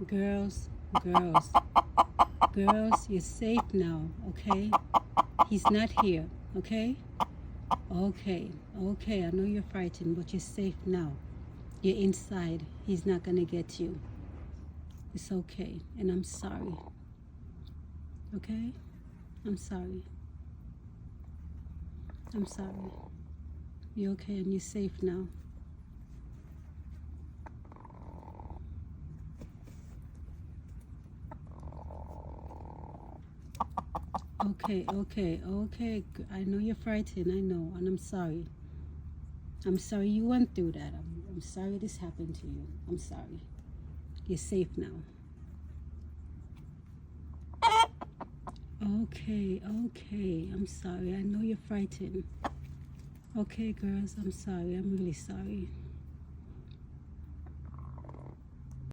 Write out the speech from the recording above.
Girls, girls, girls, you're safe now, okay? He's not here, okay? Okay, okay, I know you're frightened, but you're safe now. You're inside. He's not gonna get you. It's okay, and I'm sorry. Okay? I'm sorry. I'm sorry. You're okay and you're safe now. Okay, okay, okay. I know you're frightened, I know, and I'm sorry. I'm sorry you went through that. I'm sorry this happened to you. I'm sorry. You're safe now. Okay, okay. I'm sorry. I know you're frightened. Okay, girls, I'm sorry. I'm really sorry.